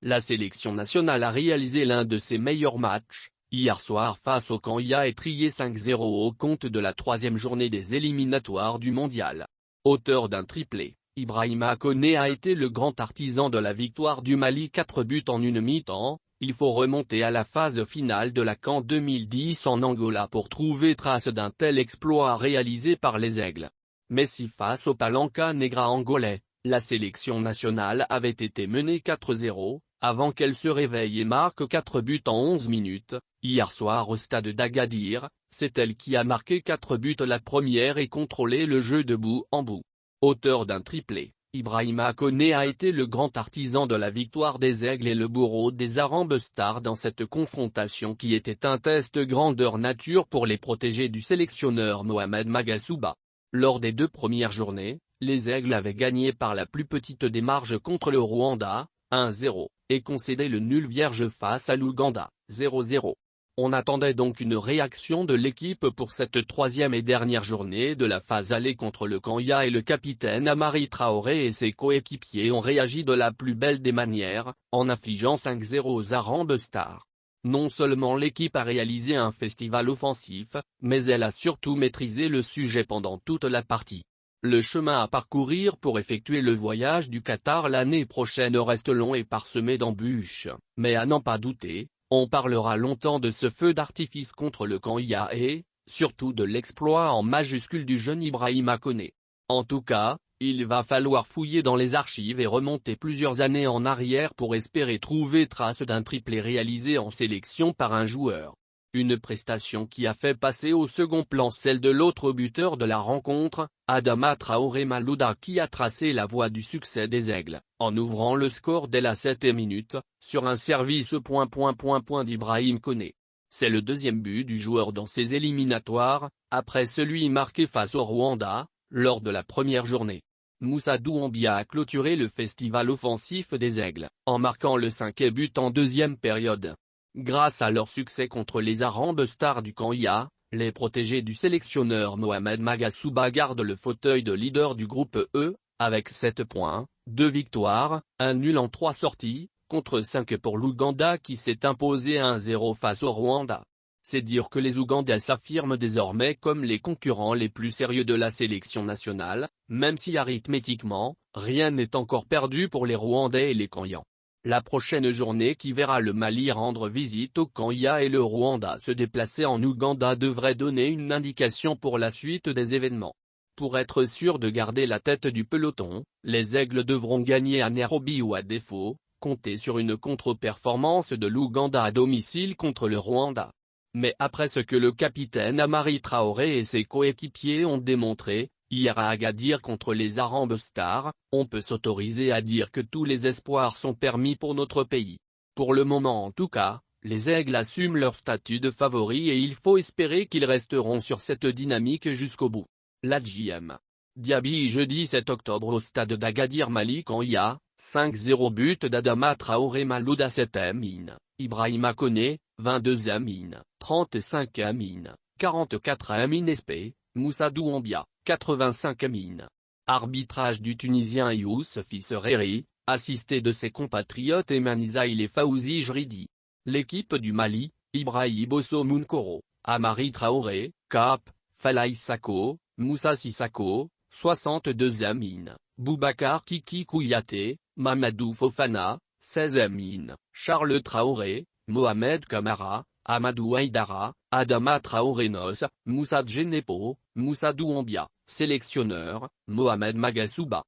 La sélection nationale a réalisé l'un de ses meilleurs matchs, hier soir face au Kenya et trié 5-0 au compte de la troisième journée des éliminatoires du mondial. Auteur d'un triplé, Ibrahima Koné a été le grand artisan de la victoire du Mali 4 buts en une mi-temps. Il faut remonter à la phase finale de la CAN 2010 en Angola pour trouver trace d'un tel exploit réalisé par les Aigles. Mais si face au Palanca Negra angolais, la sélection nationale avait été menée 4-0, avant qu'elle se réveille et marque 4 buts en 11 minutes, hier soir au stade d'Agadir, c'est elle qui a marqué 4 buts la première et contrôlé le jeu de bout en bout. Auteur d'un triplé, Ibrahima Koné a été le grand artisan de la victoire des Aigles et le bourreau des Arambes Stars dans cette confrontation qui était un test grandeur nature pour les protégés du sélectionneur Mohamed Magasuba. Lors des 2 premières journées, les Aigles avaient gagné par la plus petite des marges contre le Rwanda, 1-0, et concédé le nul vierge face à l'Ouganda, 0-0. On attendait donc une réaction de l'équipe pour cette troisième et dernière journée de la phase aller contre le Kenya et le capitaine Amari Traoré et ses coéquipiers ont réagi de la plus belle des manières, en infligeant 5-0 aux Arambes Stars. Non seulement l'équipe a réalisé un festival offensif, mais elle a surtout maîtrisé le sujet pendant toute la partie. Le chemin à parcourir pour effectuer le voyage du Qatar l'année prochaine reste long et parsemé d'embûches, mais à n'en pas douter, on parlera longtemps de ce feu d'artifice contre le Kenya et, surtout de l'exploit en majuscule du jeune Ibrahima Koné. En tout cas, il va falloir fouiller dans les archives et remonter plusieurs années en arrière pour espérer trouver trace d'un triplé réalisé en sélection par un joueur. Une prestation qui a fait passer au second plan celle de l'autre buteur de la rencontre, Adama Traoré Malouda qui a tracé la voie du succès des Aigles, en ouvrant le score dès la 7e minute, sur un service d'Ibrahima Koné. C'est le deuxième but du joueur dans ces éliminatoires, après celui marqué face au Rwanda, lors de la première journée. Moussa Doumbia a clôturé le festival offensif des Aigles, en marquant le 5e but en deuxième période. Grâce à leur succès contre les Arambes Stars du Kenya, les protégés du sélectionneur Mohamed Magasuba gardent le fauteuil de leader du groupe E, avec 7 points, 2 victoires, 1 nul en 3 sorties, contre 5 pour l'Ouganda qui s'est imposé 1-0 face au Rwanda. C'est dire que les Ougandais s'affirment désormais comme les concurrents les plus sérieux de la sélection nationale, même si arithmétiquement, rien n'est encore perdu pour les Rwandais et les Kenyans. La prochaine journée qui verra le Mali rendre visite au Kenya et le Rwanda se déplacer en Ouganda devrait donner une indication pour la suite des événements. Pour être sûr de garder la tête du peloton, les Aigles devront gagner à Nairobi ou à défaut, compter sur une contre-performance de l'Ouganda à domicile contre le Rwanda. Mais après ce que le capitaine Amari Traoré et ses coéquipiers ont démontré, hier à Agadir contre les Arambes Stars, on peut s'autoriser à dire que tous les espoirs sont permis pour notre pays. Pour le moment en tout cas, les Aigles assument leur statut de favoris et il faut espérer qu'ils resteront sur cette dynamique jusqu'au bout. La GM. Diaby jeudi 7 octobre au stade d'Agadir Mali Kenya, 5-0 but d'Adama Traoré Malouda 7e min, Ibrahima Koné, 22e min, 35e min, 44e min SP, Moussa Doumbia, 85e min. Arbitrage du Tunisien Youssouf Sereri, assisté de ses compatriotes Emanizaïl et Fawzi Jridi. L'équipe du Mali, Ibrahim Bosso Mounkoro, Amari Traoré, Cap, Falaï Sako, Moussa Sissako, 62e min, Boubacar Kiki Kouyaté, Mamadou Fofana, 16e min, Charles Traoré, Mohamed Kamara, Amadou Haïdara, Adama Traoré Nos, Moussa Djenepo, Moussa Doumbia, sélectionneur, Mohamed Magasuba.